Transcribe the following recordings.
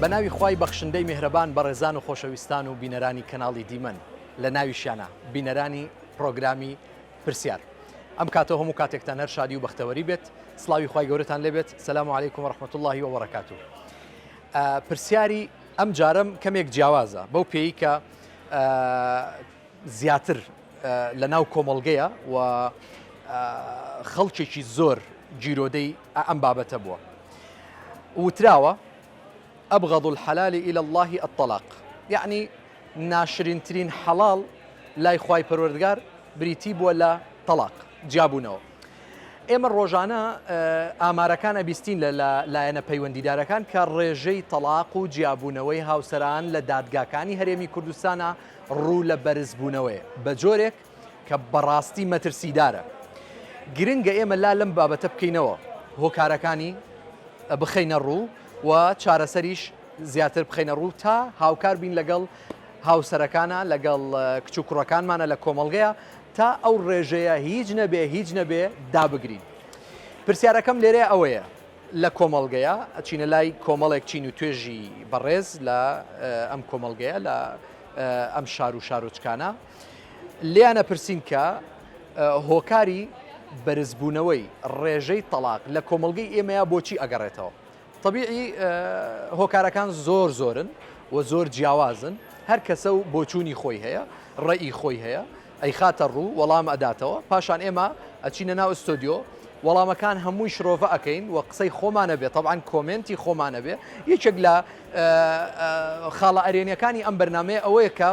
بەناوی خوای بەخشندەی میهرەبان بەڕێزان و خۆشەویستان و بینەرانی کەناڵی دیمەن لە ناویشیانە بینەرانی پرۆگرامی پرسیار ئەم کاتەوە هەموو کاتێکتان هەر شادی و بەختەوەری بێت سڵاوی خوای گەورەتان لێبێت سەلام عەلەیکوم وەڕەحمەتوڵڵاهی وەبەڕەکاتوه. پرسیاری ئەم جارەم کەمێک جیاوازە بەو پێی کە زیاتر لە ناو کۆمەڵگەیە و خەڵکێکی زۆر جیرۆدەی ئەم بابەتە بووە. وتراوە أبغض الحلال إلى الله الطلاق، يعني ناشرينترين حلال لا يخواي پروردگار بريتيب ولا طلاق جابونەوە. ئێمە ڕۆژانە ئامارەکان ئەبیستین لایەنە پەیوەندیدارەکان کە ڕێژەی تەلاق و جیابوونەوەی هاوسەران لە دادگاکانی هەرێمی کوردستانە ڕوو لە بەرزبوونەوەیە بە جۆرێک کە بەڕاستی مەترسیدارە. گرنگە ئێمە لا لەم بابەتە بکەینەوە هۆکارەکانی بخەینە ڕوو و چارەسەریش زیاتر بخەینە ڕوو تا هاوکار بین لەگەڵ هاوسەرەکانە لەگەڵ کچ و کوڕەکانمانە لە کۆمەڵگەیە تا ئەو ڕێژەیە هیچ نەبێ دابگرین. پرسیارەکەم لێرە ئەوەیە لە کۆمەڵگەیە ئەچینە لای کۆمەڵێک چین و توێژی بەڕێز لە ئەم کۆمەڵگەیە لە ئەم شار و شارۆچکانە لیانە پرسین کە هۆکاری بەرزبوونەوەی ڕێژەی تەلاق لە کۆمەڵگەی ئێمەیە بۆچی ئەگەڕێتەوە. طبیعی هۆکارەکان زۆرن و زۆر جیاوازن، هەر کەسە و بۆچوونی خۆی هەیە، ڕێئی خۆی هەیە، ئەی خاتە ڕوو وەڵام ئەداتەوە، پاشان ئێمە ئەچینە ناو ئستۆدیۆ وەڵامەکان هەمووی شرۆڤە ئەەکەین و قسەی خۆمانە بێت، طبعاً کۆمنتی خۆمانە بێ. یەکێک لە خاڵە ئەرێنیەکانی ئەم بەرنامەیە ئەوەیە کە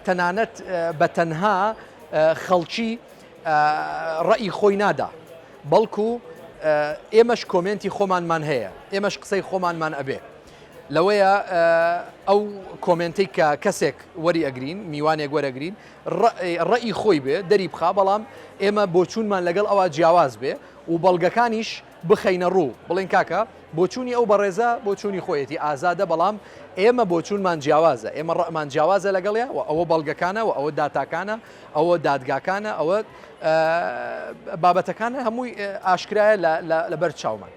تەنانەت بە تەنها خەڵکی ڕێئی خۆی نادا، بەڵکو ئێمەش کۆمنتی خۆمانمان هەیە، ئێمەش قسەی خۆمانمان ئەبێ. لەوەیە ئەو کۆمنتەی کە کەسێک وەری ئەگرین میوانێک وەرەگرین ڕێئی خۆی بێ دەری بخا، بەڵام ئێمە بۆچوونمان لەگەڵ ئەوە جیاواز بێ و بەڵگەکانیش بخەینە ڕوو بڵێن کاکە بۆچوونی ئەو بەڕێزە بۆچوونی خۆیەتی ئازادە، بەڵام ئێمە بۆچوونمان جیاوازە، ئێمە ڕەمان جیاوازە لەگەڵێ و ئەوە بەڵگەکانە و ئەوە داتاکانە، ئەوە دادگاکانە، ئەوە بابەتەکانە هەمووی ئاشکرایە لەبەر چاومان.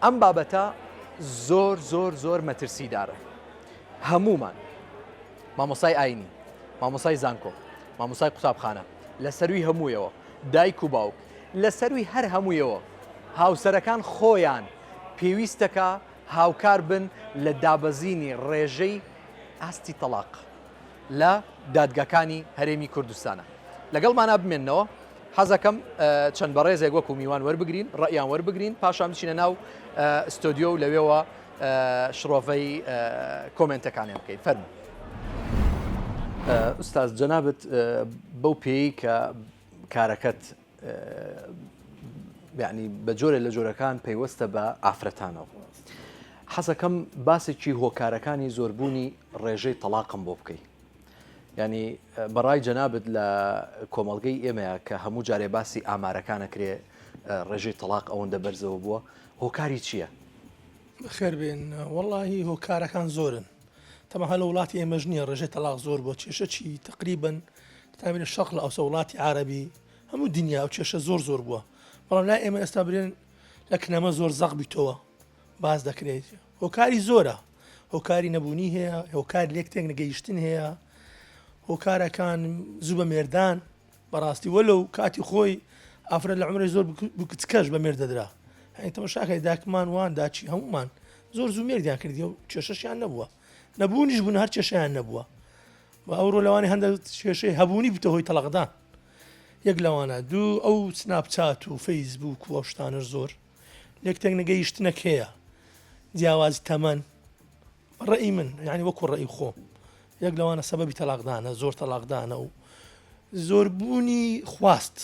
ئەم بابەتە زۆر مەترسیدارە. هەمومان مامۆسای ئاینی، مامۆسای زانکۆ، مامۆسای قوتابخانە، لە سەروی هەموویەوە دایک و باوک، لە سەروی هەر هەموویەوە هاوسەرەکان خۆیان پێویستەکە هاوکار بن لە دابەزینی ڕێژەی ئاستی تەلاق لە دادگاکانی هەرێمی کوردستانە. لەگەڵمانە بمێنەوە، حەزەکەم چەند بەڕێزێک وەکو میوان وەربگرین، ڕەئیان وەربگرین، پاشان بچینە ناو ئستۆدیۆ و لەوێەوە شرۆڤەی کۆمنتەکانیان بکەین. فەرموو. ئوستاز جەنابەت بەو پێی کە کارەکەت یعنی بە جۆرە لە جۆرەکان پەیوەستە بە ئافرەتانەوە، حەزەکەم باسێکی هۆکارەکانی زۆربوونی ڕێژەی تەلاقم بۆ بکەی. ینی بەڕای جەنابەت لە کۆمەڵگەی ئێمەیە کە هەموو جارێ باسی ئامارەکانەکرێ ڕێژەی تەلاق ئەوەندە بەرزەوە بووە، هۆکاری چییە؟ خێر بێن، وەڵاهی هۆکارەکان زۆرن، تەمە هەلە وڵاتی ئێمەش نییە ڕێژەی تەلاق زۆر بۆ کێشە چی تقریبن تامینە شەق لە ئەوسە وڵاتی عارەبی هەموو دنیا و کێشە زۆر بووە، بەڵام لای ئێمە ئێستا برێن لە کنەمە زۆر زەق بیتەوە باز دەکرێت. هۆکاری زۆرە، هۆکاری نەبوونی هەیە، هۆکار لێک تێک نەگەیشتن هەیە، هۆکارەکان زوو بە مێردان بەڕاستی وەلو کاتی خۆی ئافرەت لە عمری زۆر بکچکەش بە مێر دەدرا. هەنی تەماشاکەی داکمان وان داچی هەمومان زۆر زوو مێردیان کردی و کێشەشیان نەبووە، نەبوونیش بوون هەر کێشەیان نەبووە. و ئەوڕۆ لەوانی هەندێک کێشەی هەبوونی بتە هۆی تەلاقدان. یەک لەوانە دوو ئەو سناپچات و فەیسبووک و ئەو شتانە زۆر لێک تێک نەگەیشتنەک هەیە، جیاوازی تەمەن ڕێی من یعنی وەکو ڕێی خۆم یەک لەوانە سەبەبی تەلاقدانە، زۆر تەلاقدانە و زۆربوونی خواست.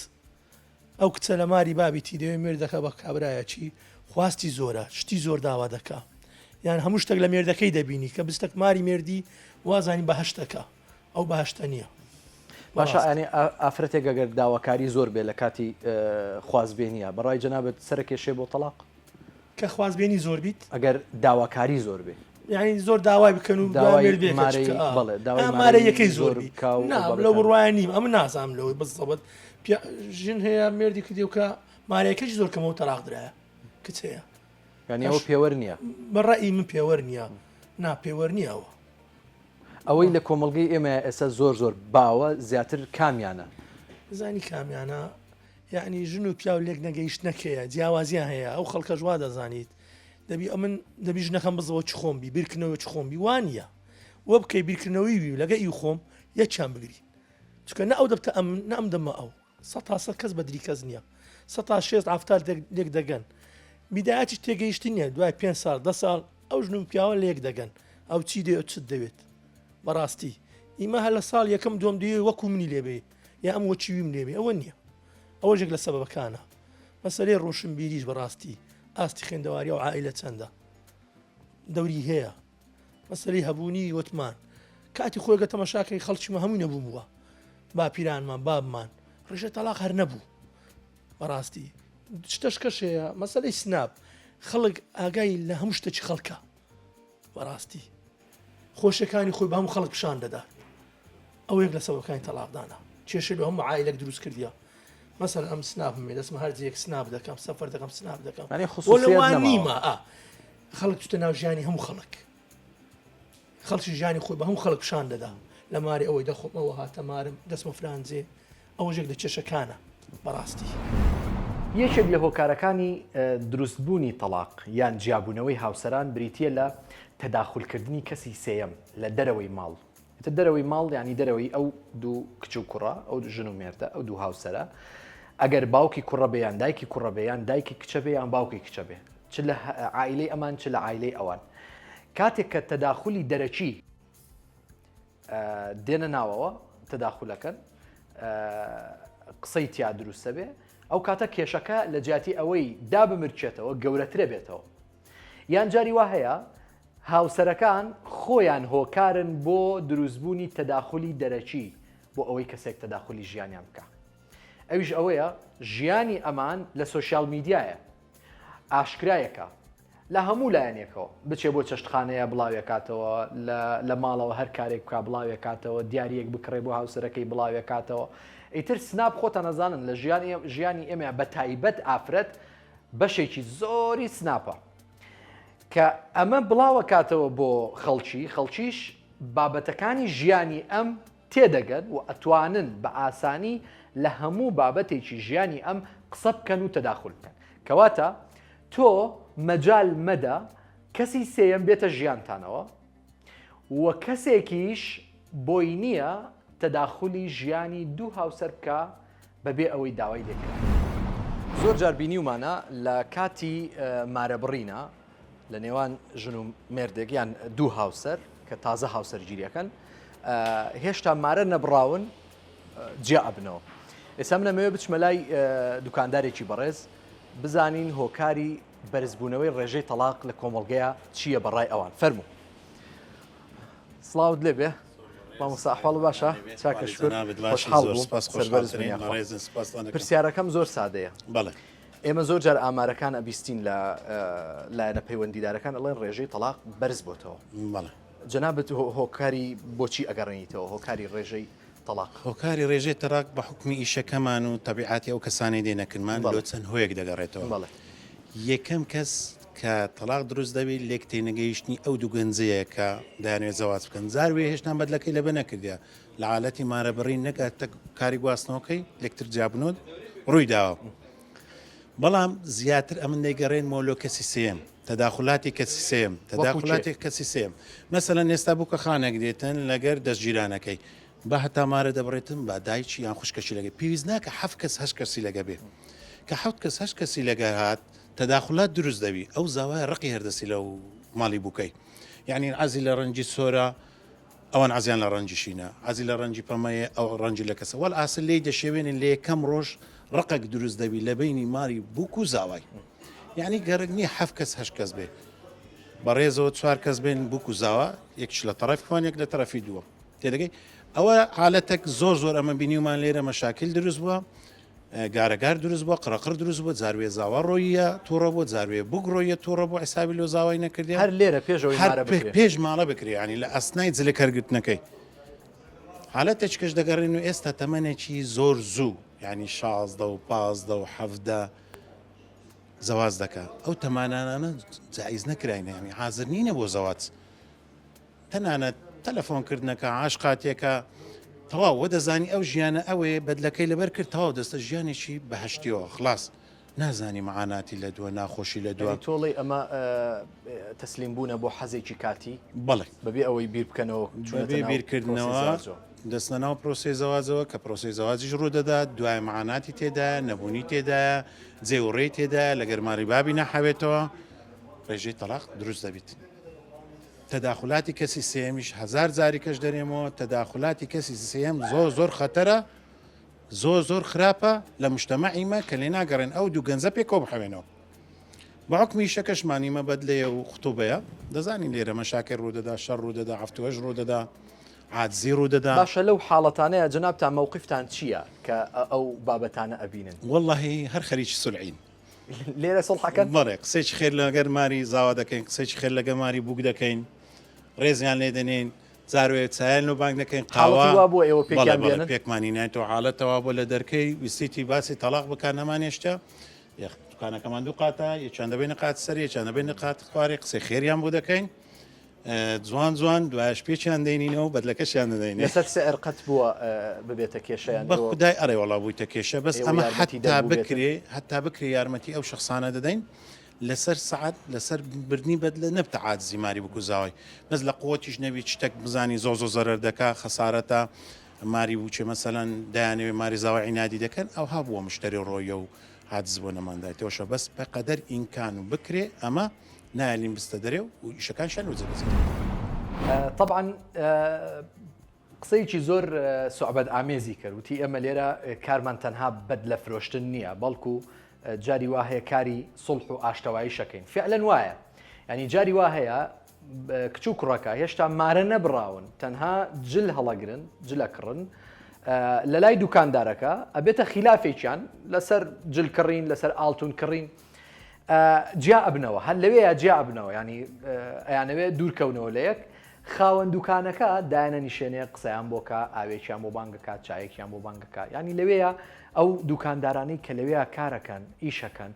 ئەو کچە لە ماری بابیتی دەوێ مێردەکە بە کابرایەکی خواستی زۆرە، شتی زۆر داوا دەکا، یان هەموو شتێک لە مێردەکەی دەبینی کە بستێک ماری مێردی وازانی بەهشتەکە، ئەو بەهشتە نییە. باشە ئەنێ ئافرەتێک ئەگەر داواکاری زۆر بێ لە کاتی خوازبێنیە بەڕای جەنابەت سەرکێشێ بۆ تەلاق کە خوازبێنی زۆر بیت ئەگەر داواکاری زۆر بێ، یعنی زۆر داوای بکەن و مارە یەکەی زۆر لەو بڕواە نیم ئەمە نازام لەوەی بەزەبەت ژن هەیە مێردی کردی و کە مارەیەکەی زۆر کەمەوە تەلاق درایە کچەیە یعنی ئەوە پێوە نییە بەڕایی من پێوە نییە ناپێوە نییەوە ئەوەی لە کۆمەڵگەی ئێمە ئێستا زۆر باوە زیاتر کامیانە زانی کامیانە یعنی ژن و پیا و لێک نەگەیشت نەکەیە جیاوازیان هەیە ئەو خەڵکە ژوا دەزانیت دەبی ئەمن دەبی ژنەکەم بزەوە چ خۆمبی بیرکردنەوە چ خۆمبی وانە وە بکەی بیرکردنەوەی وی لەگە ئی خۆم یەکیان بگری چکە نە ئەو دەبتە ئەم نەم دەمە ئەو ١٠٠ کەس بەدری کەس نییە ١٦ لێک دەگەن بیداەتی تێگەیشتی نیە دوای 5 ساڵ 10 ساڵ ئەو ژن و پیاوە لێک دەگەن ئەو چی دێ چت دەوێت بەڕاستی ئیمە هە لە ساڵ یەکەم دوم دوێ وەکو منی لێبێ یا ئەم وەچیویم لێبێ ئەوە نییە ئەوە ژێک لە سەبەکانە مەسەلەی ڕۆشنبیریش بەڕاستی ئاستی خوێندەواری و عائلە چەندە دەوری هەیە مەسەلەی هەبوونی وتمان کاتی خۆی گە تەماشاکەی خەڵکیمە هەمووی نەبووم وە با پیرانمان بابمان ڕێژە تەلاق هەر نەبوو بەڕاستی شتەش کەشەیە مەسەلەی سناب خەڵک ئاگای لە هەموو شتێکی خەڵکە بەڕاستی خۆشەکانی خۆی بە هەموو خەڵک پیشان دەدات ئەو یەک لە سەبەکانی تەلاقدانە کێشە لە هەموو عائلەک دروست کردیە مەسەر ئەم سنابمێ دەستمە هەرجەیەک سناب دەکەم سەفەر دەکەم سناب دەکەم لەوان نیمە خەڵک توتە ناو ژیانی هەموو خەڵک خەڵکی ژیانی خۆی بە هەموو خەڵک پیشان دەدا لە ماری ئەوەی دەخۆمەوە هاتەمارم دەستمە فرانجێ ئەوە ژێک لە کێشەکانە بەڕاستی یەکێک لە هۆکارەکانی دروستبوونی تەلاق یان جیابوونەوەی هاوسەران بریتیە لە تەداخولکردنی کەسی سێیەم لە دەرەوەی ماڵ دەرەوەی ماڵ ینی دەرەوەی ئەو دوو کچ و کوڕە ئەو ژن و مێردە ئەو دوو هاوسەرە ئەگەر باوکی کوڕە بێیان دایکی کوڕە بێیان دایکی کچە بێ یان باوکی کچە بێ چ لە عائلەی ئەمان چ لە عائلەی ئەوان کاتێک کە تەداخولی دەرەچی دێنە ناوەوە تەداخولەکەن قسەی تیا دروستە بێ ئەو کاتە کێشەکە لە جیاتی ئەوەی دابمرچێتەوە گەورەترە بێتەوە یان جاری وا هەیە هاوسەرەکان خۆیان هۆکارن بۆ دروستبوونی تەداخولی دەرەچی بۆ ئەوەی کەسێک تەداخولی ژیانیان بکە ئەویش ئەوەیە ژیانی ئەمان لە سۆشیال میدیایە ئاشکرایەکە لە هەموو لایەنێکەوە بچێ بۆ چەشتخانەیە بڵاوێکاتەوە لە ماڵەوە هەر کارێک بکە بڵاوێکاتەوە دیارەک بکڕێ بۆ هاوسەرەکەی بڵاوێکاتەوە ئیتر سناب خۆتە نەزانن لە ژیانی ئێمە بە تایبەت ئافرەت بەشێکی زۆری سناپە کە ئەمە بڵاوە کاتەوە بۆ خەڵکیش بابەتەکانی ژیانی ئەم تێدەگەن و ئەتوانن بە ئاسانی لە هەموو بابەتێکی ژیانی ئەم قسە بکەن و تەداخول بکەن کەواتە تۆ مەجال مەدە کەسی سێیەم بێتە ژیانتانەوە و کەسێکیش بۆی نییە تەداخولی ژیانی دوو هاوسەر بکە بەبێ ئەوەی داوای لێکرا زۆر جار بینیومانە لە کاتی مارەبڕینە لە نێوان ژن و مێردێک یان دوو هاوسەر کە تازە هاوسەر گیریەکەن هێشتا مارە نەبراون جیا ئەبنەوە ئێستا من لەمەوێ بچمە لای دوکاندارێکی بەڕێز بزانین هۆکاری بەرزبوونەوەی ڕێژەی تەلاق لە کۆمەڵگەیە چییە بەڕای ئەوان فەرموو سڵاوت لێبێ مامۆستا ئەحواڵ باشە چاکە شکر خۆشحاڵ بووم سەربەرز بووم پرسیارەکەم زۆر سادەیە ئێمە زۆر جار ئامارەکان ئەبیستین لە لایەنە پەیوەندیدارەکان ئەڵێن ڕێژەی تەلاق بەرز بۆتەوە جەنابەت هۆکاری بۆچی ئەگەڕێنیتەوە هۆکاری ڕێژەی تەلاق هۆکاری ڕێژەی تەلاق بە حکمی ئیشەکەمان و تەبیعاتی ئەو کەسانی دێنەکردمان لۆ چەند هۆیەک دەگەڕێتەوە یەکەم کەس کە تەلاق دروست دەبێت لێک تێنەگەیشتنی ئەو دوو گەنجەیە کە دایانوێت زەواج بکەن زاروێ هێشتان بەدلەکەی لەبە نەکردیا لە حالەتی مارەبڕین نەکات کاری گواستنەوەکەی لێکتر جابنۆت ڕووی داوە بەڵام زیاتر ئەمن دەیگەڕێنمەوە لۆ کەسی سێم تەداخولاتی کەسی سێم تەداخولاتی کەسی سێم مەسەلەن ئێستا بووکە خانێک دێتن لەگەر دەستگیرانەکەی بە هەتا مارە دەبڕێتن بە دایکی یان خوشکەشی لەگە پێویست ناکە 7 کەس 8 کەسی لەگە بێ کە 7 کەس 8 کەسی لەگە هات تەداخلات دروست دەبی ئەو زاوای ڕقی هەردەسی لەو ماڵی بووکەی یعنی عزی لە ڕەنجی سۆرە ئەوان عزیان لە ڕەنجیشینە عزی لە ڕەنجی پەمەیە ئەو ڕەنجی لە کەسە وەل ئاسل لێی دەشێوێنن لە یەکەم ڕۆژ ڕقێک دروست دەبی لە بینی ماری بووک و زاوای یعنی گەرەک نییە 7 کەس 8 کەس بێ بەڕێزەوە 4 کەس بێن بووک و زاوە یەکش لە تەرەفیان یەک لە تەرەفی دووە تێدەگەی ئەوە حالەتێک زۆر ئەمە بینیومان لێرە مەشاکل دروست بووە گارەگار دروست بووە قڕقڕ دروست بووە جاروێ زاوا ڕۆیە تووڕە بۆ جاروێ بگڕۆیە تووڕە بۆ حسابی لۆ زاوای نەکردی هەر لێرە پێش ماڵە بکری ینی لە ئەسنای جلە کەرگرتنەکەی حالەتێک کەش دەگەڕێن و ئێستا تەمەنێکی زۆر زوو ینی 16 و 15 و 17 زەواز دەکا ئەو تەمانانە جایز نەکراینە یامی حاضر نینە بۆ زەواج تەنانەت تەلەفۆنکردنەکە عاشقاتێکە تەواو وە دەزانی ئەو ژیانە ئەوێ بەدلەکەی لەبەر کرد تەواو دەستە ژیانێکی بەهشتیەوە خلاص نازانی معاناتی لە دووە ناخۆشی لە دووە تۆڵی ئەمە تەسلیم بوونە بۆ حەزێکی کاتی بەڵێ بەبێ ئەوەی بیر بکەنەوە بێ بیرکردنەوە دەستنەوە پرۆسی زەواجەوە کە پرۆسی زەواجیش ڕوودەدات دوای معاناتی تێدا نەبوونی تێدا جێوڕێی تێدا لە گەرماری بابی نەحەوێتەوە ڕێژەی تەلاق دروست دەبیت تەداخلاتی کەسی سێمیش هزار جاری کەش دەرێمەوە تەداخلاتی کەسی سێم زۆر خەتەرە زۆر خراپە لە مشتەمەعیمە کە لێ ناگەڕێن ئەو دوو گەنجە پێکەوە بحەوێنەوە بەحکمی شەکەشمانیمە بەدلەیە و خوتوبەیە دەزانین لێرە مەشاکر ڕوودەدا شەڕ ڕوودەدا هەفتوەش ڕوودەدا عادزی ڕوودەدا باشە لەو حاڵەتانەیە جەنابتان مووقفتان چییە کە ئەو بابەتانە ئەبینن واللهی هەر خەریکی سولعین لێرە سڵحەکەن بەڵێ قسێکی خێر لەگەر ماری زاوا دەکەین قسێکی خێر لەگە ماری بووک دەکەین ڕێزیان لێ دەنێن زاروێت چایل و بانگ دەکەین قاوا بۆ ئێوە پێکیان بێنن پێکمانی نایێتەوە حاڵەتەوە بۆ لە دەرکەی ویستیتی باسی تەلاق بکار نەمانێشتە دوکانەکەمان دوو قاتە یەکیان دەبێ نقات سەر یەکیان دەبێ نقات خوارێ قسەی خێریان بۆ دەکەین جوان دوایش پێچیان دەینینەوە بەدلەکەشیان دەدەین لەسەر سەرقەت بووە ببێتە کێشەیان بە خودای ئەڕێ وەڵا بوویتە کێشە بەس ئەمە حتا بکرێ یارمەتی ئەو شخصانە دەدەین لەسەر سعات لەسەر بردننی بەدلە نەبتە عادزی ماری بکوزاوی بەس لە قوتیش نەبی شتێک بزانی زۆ زەرەر دەکا خەسارەتە ماری بووچێ مەسەلەن دایانەوێ ماری زاوە عینادی دەکەن ئەو هەبووە مشتری ڕۆیە و حادز بۆ نەماندایەوەشە بەس بەقەدەر ئینکان و بکرێ ئەمە نایلین بستە دەرێ و ئیشەکان شان وزە طبعا قسەیەکی زۆر سوعبەت ئامێزی کرد وتی ئەمە لێرە کارمان تەنها بەد لە فرۆشتن نییە بەڵکو جاری وا هەیە کاری سڵح و ئاشتەوایی شەکەین فعلەن وایە ینی جاری وا هەیە کچ و کوڕەکە هێشتا مارە نەبراون تەنها جل هەڵەگرن جلەکڕن لە لای دوکاندارەکە ئەبێتە خلافێکیان لەسەر جلکڕین لەسەر ئاڵتون کڕین جیا ئەبنەوە هەر لەوەیە جیا ئەبنەوە ینی ئەیانەوێت دوورکەونەوە لە یەک خاوەن دوکانەکە دایانە نیشێنەیە قسەیان بۆکە ئاوێکیان بۆ بانگەکە چایەکیان بۆ بانگەکە ینی لەوەیە ئەو دوکاندارانەی کە لەوەیە کارەکەن ئیشەکەن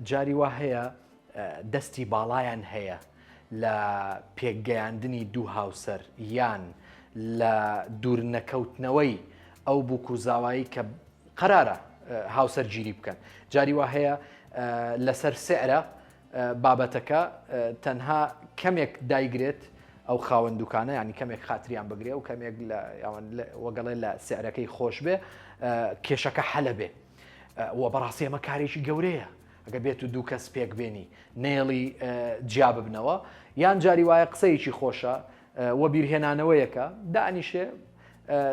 جاری وا هەیە دەستی باڵایان هەیە لە پێکگەیاندنی دوو هاوسەر یان لە دوور نەکەوتنەوەی ئەو بووکوزاوایی کە قەرارە هاوسەر گیری بکەن جاری وا هەیە لەسەر سعرە بابەتەکە تەنها کەمێک دایگرێت ئەو خاوەن دوکانە ینی کەمێک خاتریان بگرێ و کەمێک وەگەڵێ لە سعرەکەی خۆش بێ کێشەکە حەلە بێ وە بەڕاستی ئەمە کارێکی گەورەیە ئەگە بێت و دوو کەس پێک بێنی نێڵی جیا ببنەوە یان جاری وایە قسەیەکی خۆشە وە بیرهێنانەوەیەکە دانیشێ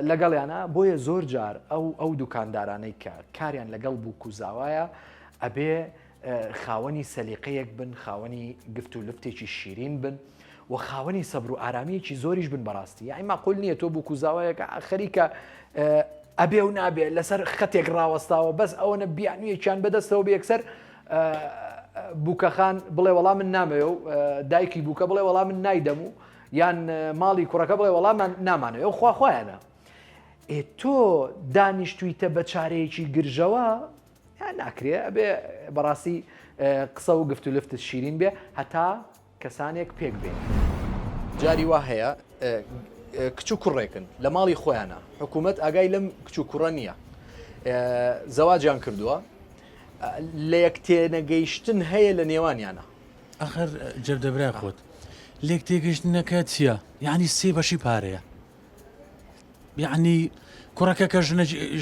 لەگەڵیانە بۆیە زۆر جار ئەو دوکاندارانەی کە کاریان لەگەڵ بوو کوزاوایە ئەبێ خاوەنی سەلیقەیەک بن خاوەنی گفت و لفتێکی شیرین بن و خاوەنی سەبر و ئارامیەکی زۆریش بن بەڕاستی یعنی ماقول نییە تۆ بوو کوزاوایەکە خەریکە ئەبێ و نابێ لەسەر خەتێک ڕاوەستاوە بەس ئەوەنە بیانویەکیان بەدەستەوە بە یەکسەر بووکەخان بڵێ وەڵام من نامەوێ و دایکی بووکە بڵێ وەڵام من نایدەم و یان ماڵی کوڕەکە بڵێ وەڵام نامانەوێ و خواخوایانە تۆ دانیشتویتە بە چارەیەکی گرژەوە ناکرێ ئەبێ بەڕاستی قسە و گفت و لفتت شیرین بێ هەتا کەسانێک پێک بێن جاری وا هەیە کچ و کوڕێکن لە ماڵی خۆیانە حکوومەت ئاگای لەم کچ و کوڕە نییە زەواجیان کردووە لە یەک تێنەگەیشتن هەیە لە نێوانیانە ئەخر جەردەبرا خۆت لێک تێگەشتنەکە چییە یعنی سێ بەشی پارەیە یعنی کوڕەکە کە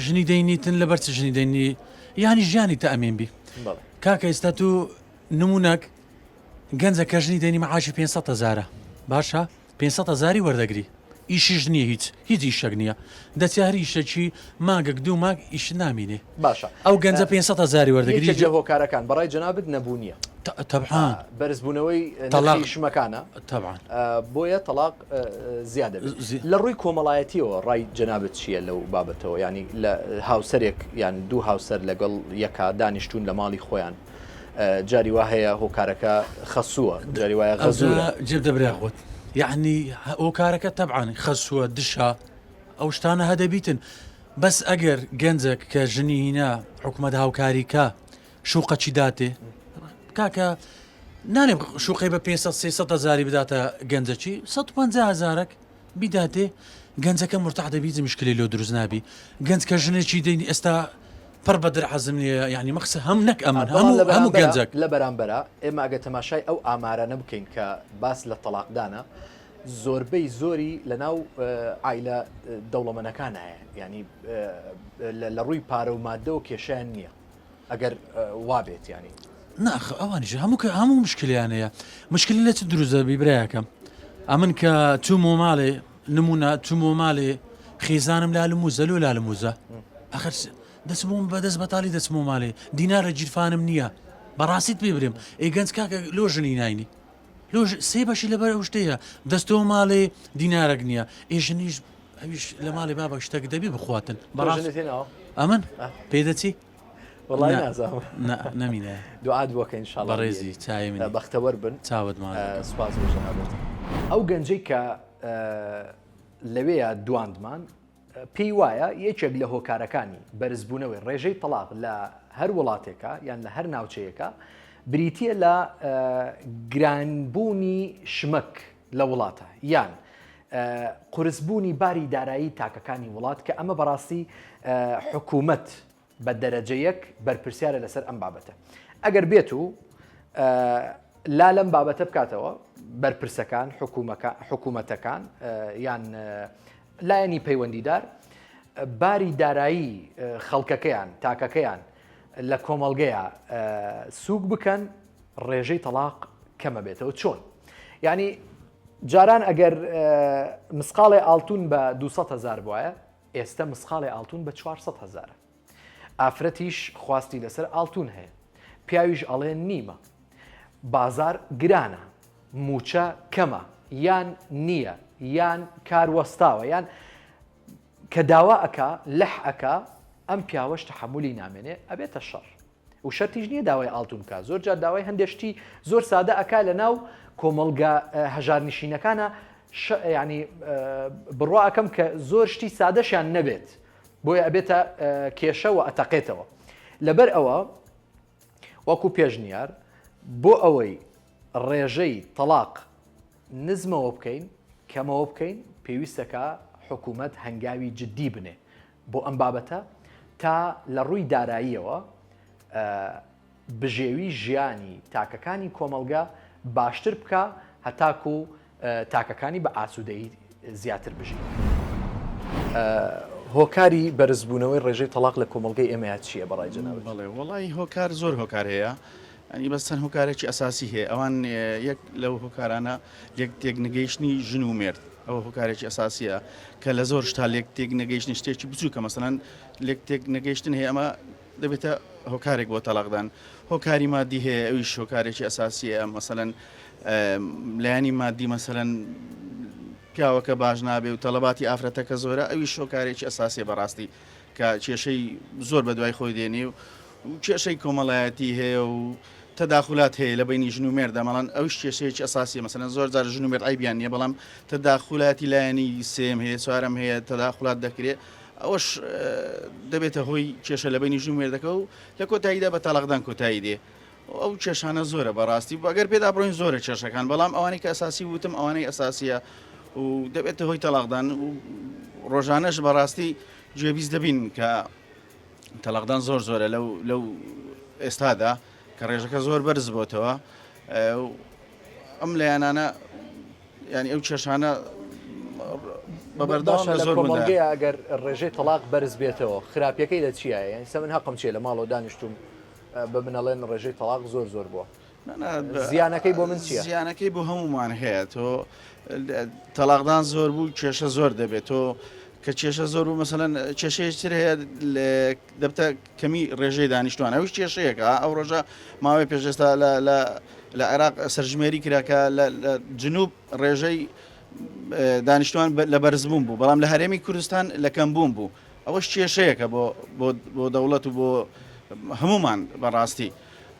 ژنی دەینیتن لەبەر چ ژنی دەینی یعنی ژیانی تا ئەمێن بی کاکە ئێستا تو نمونەک گەنجە کە ژنی دەینی مەعاشی 500,000 باشە 500,000 وەردەگری ئیشیش نییە هیچ ئیشەک نییە دەچاری ئیشەکی ماگەک دوو ماگ ئیش نامینێ باشە ئەو گەنجە 500,000 وەردەگری جەهۆکارەکان بەڕای جەنابەت نەبوونیە طبعا بەرزبوونەوەی نەخی شمەکانە طبعا بۆیە تەلاق زیادە لە ڕووی کۆمەڵایەتیەوە ڕای جەنابەت چییە لەو بابەتەوە ینی لە هاوسەرێک یان دوو هاوسەر لەگەڵ یەکا دانیشتون لە ماڵی خۆیان جاری وا هەیە هۆکارەکە خەسووە جاری وایە غەزوورە جێبدەبرا خۆت یعنی هۆکارەکە طبعا خەسووە دشە ئەو شتانە هەدەبیتن بەس ئەگەر گەنجێک کە ژنی هینا حکومەت هاوکاریکە شوقەچی داتێ کاکە نانێ شوقی بە 500 هزاری بداتە گەنجەکی 150 بیداتێ گەنجەکە مرتاح دەبی مشکلی لۆ دروست نابی گەنج کە ژنێکی دەینی ئێستا پڕ بەدر حەزم نیە یعنی مەخسە هەم نەک ئەمن هەموو گەنجەک لە بەرامبەرە ئێمە ئەگە تەماشای ئەو ئامارە نەبکەین کە باس لە تەلاقدانە زۆربەی زۆری لە ناو ئایلە دەوڵەمەنەکان هەیە ینی لە ڕووی پارە و مادە و کێشیان نییە ئەگەر وابێت ینی ناخ ئەوانیش هەموو مشکلیانەیە مشکلی لە چ دروست دەبی برایەکەم ئەمن کە چوومۆ ماڵێ نمونە چوومۆ ماڵێ خێزانم لالموزە لۆ لالموزە ئەخر دەچمەوە بەدەست بەتاڵی دەچمەوە ماڵێ دینارە گیرفانم نییە بەڕاستیت پێ برێم ئەیگەنج کاکە لۆ ژنی ناینی لۆ سێ بەشی لەبەر ئەو شتەیە دەستەوە ماڵێ دینارێک نییە ئێژنیش ئەویش لە ماڵێ بابە شتێک دەبی بخواتن بەڕاستێنەوە ئەمن پێدەچی وڵای نازانم نەمینە دوعات بووەکە ئینشاڵڵا بەڕێزی چای من بەختەوەر بن چاوتمان سوپاس بۆ جەنابەت ئەو گەنجەی کە لەوەیە دواندمان پێی وایە یەکێک لە هۆکارەکانی بەرزبوونەوەی ڕێژەی تەلاق لە هەر وڵاتێکە یان لە هەر ناوچەیەکە بریتیە لە گرانبوونی شمەک لە وڵاتە یان قورسبوونی باری دارایی تاکەکانی وڵات کە ئەمە بەڕاستی حکوومەت بە دەرەجەیەک بەرپرسیارە لەسەر ئەم بابەتە ئەگەر بێت و لا لەم بابەتە بکاتەوە بەرپرسەکان حکوومەتەکان یان لایەنی پەیوەندیدار باری دارایی خەڵکەکەیان تاکەکەیان لە کۆمەڵگەیە سووک بکەن ڕێژەی تەلاق کەمە بێتەوە چۆن یعنی جاران ئەگەر مسقاڵی ئاڵتون بە 200,000 بواە ئێستا مسقاڵی ئاڵتون بە 400,000 ئافرەتیش خواستی لەسەر ئاڵتون هەیە پیاویش ئەڵێن نیمە بازار گرانە موچە کەمە یان نییە یان کاروەستاوە یان کە داوا ئەکا لەح ئەکا ئەم پیاوەش تەحملی نامێنێ ئەبێتە شەڕ و شەرتیش نییە داوای ئاڵتون کا زۆر جار داوای هەندێشتی زۆر سادە ئەکا لە ناو کۆمەڵگە هەژارنشینەکانە ینی بڕوا ئەەکەم کە زۆر شتی سادەشیان نەبێت بۆیە ئەبێتە کێشە و ئەتەقێتەوە لەبەر ئەوە وەکو پێشنیار بۆ ئەوەی ڕێژەی تەلاق نزمەوە بکەین کەمەوە بکەین پێویستەکە حکوومەت هەنگاوی جددی بنێ بۆ ئەم بابەتە تا لە ڕووی داراییەوە بژێوی ژیانی تاکەکانی کۆمەڵگە باشتر بکە هەتاکو تاکەکانی بە ئاسوودەیی زیاتر بژین. هۆکاری بەرزبوونەوەی ڕێژەی تەلاق لە کۆمەڵگەی ئێمە چییە بەڕای جەنابەت؟ بەڵێ وڵی هۆکار زۆر هۆکار هەیە ئەنی بەستەن هۆکارێکی ئەساسی هەیە ئەوان یەک لەو هۆکارانە لێک نەگەیشتنی ژن و مێرد ئەوە هۆکارێکی ئەساسیە کە لە زۆر شتا لێک تێک نەگەیشتنی شتێکی بچووکە مەسەڵەن لێک تێک نەگەیشتن هەیە ئەمە دەبێتە هۆکارێک بۆ تەلاقدان هۆکاری مادی هەیە ئەویش هۆکارێکی ئەساسیە مەسەڵەن لایانی مادی مەسەڵەن پیاوەکە باش نابێ و تەڵەباتی ئافرەتەکە زۆرە ئەویش هۆکارێکی ئەساسیە بەڕاستی کە کێشەی زۆر بە دوای خۆی دێنێ و کێشەی کۆمەڵایەتی هەیە و تەداخلات هەیە لە بینی ژن و مێردە مەڵەن ئەوش کێشەیەکی ئەساسیە مەسەڵەن زۆر جار ژن و مێرد عیبیان نییە بەڵام تەداخلاتی لایەنی سێم هەیە چوارەم هەیە تەداخلات دەکرێت ئەوەش دەبێتە هۆی کێشە لە بینی ژن و مێردەکە و لە کۆتاییدا بە تەلاقدان کۆتایی دێ ئەو کێشانە زۆرە بەڕاستی ئەگەر پێدا بڕۆین زۆرە کێشەکان بەڵام ئەوانەی کە ئەساسی وتم ئەوانەی ئەساسیە و دەبێتە هۆی تەلاقدان و ڕۆژانەش بەڕاستی گوێبیست دەبین کە تەلاقدان زۆر زۆرە لەو ئێستادا کە ڕێژەکە زۆر بەرز بۆتەوە ئەم لایەنانە ینی ئەو کێشانە بەبەرداشە لە کۆمەڵگەیە ئەگەر ڕێژەی تەلاق بەرز بێتەوە خراپیەکەی لە چیە یعنی سە من هەقم چیە لە ماڵەوە دانیشتوم بە منەڵێن ڕێژەی تەلاق زۆر بووە زیانەکەی بۆ من چییە؟ زیانەکەی بۆ هەمومان هەیە تۆ تەلاقدان زۆر بوو کێشە زۆر دەبێت تۆ کە کێشە زۆر بوو مەسەڵەن کێشەیەکتر هەیە دەبتە کەمی ڕێژەی دانیشتوان ئەوش کێشەیەکە ئەو ڕۆژە ماوەی پێشێستا لە عێراق سەرژمێری کراکە لە جنوب ڕێژەی دانیشتوان لە بەرزبوون بوو بەڵام لە هەرێمی کوردستان لە کەمبوون بوو ئەوەش کێشەیەکە بۆ دەوڵەت و بۆ هەمومان بەڕاستی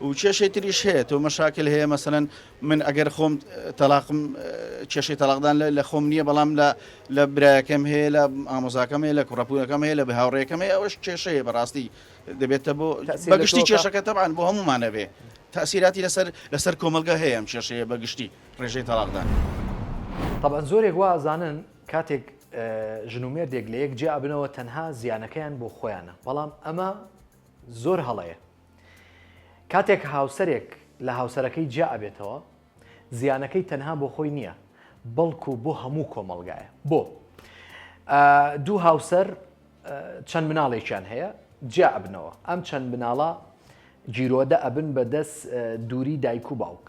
و کێشەی تریش هەیە تۆ مەشاکل هەیە مەسەن من ئەگەر خۆم تەلاقم کێشەی تەلاقدان لە خۆم نییە بەڵام لە برایەکەم هەیە لە ئامۆزاکەم هەیە لە کوڕەپوولەکەم هەیە لە بە هاوڕێکەکەم هەیە ئەوەش کێشەیە بەڕاستی دەبێتە بۆ بەگشتی کێشەکە تەبعاً بۆ هەمومانە بێ تاثیراتی لەسەر کۆمەلگا هەیە ئەم کێشەیە بەگشتی ڕێژەی تەلاقدان. طبعا زۆرێک وا ئازانن کاتێک ژنومێردێک لە یەک جیا بنەوە تەنها زیانەکەیان بۆ خۆیانە بەڵام ئەمە زۆر هەڵەیە کاتێک هاوسەرێک لە هاوسەرەکەی جیا ئەبێتەوە زیانەکەی تەنها بۆ خۆی نییە بەڵکو بۆ هەموو کۆمەلگایە بۆ دوو هاوسەر چەند مناڵێکیان هەیە جیا ئەبنەوە ئەم چەند مناڵە جیرۆدە ئەبن بەدەست دووری دایک و باوک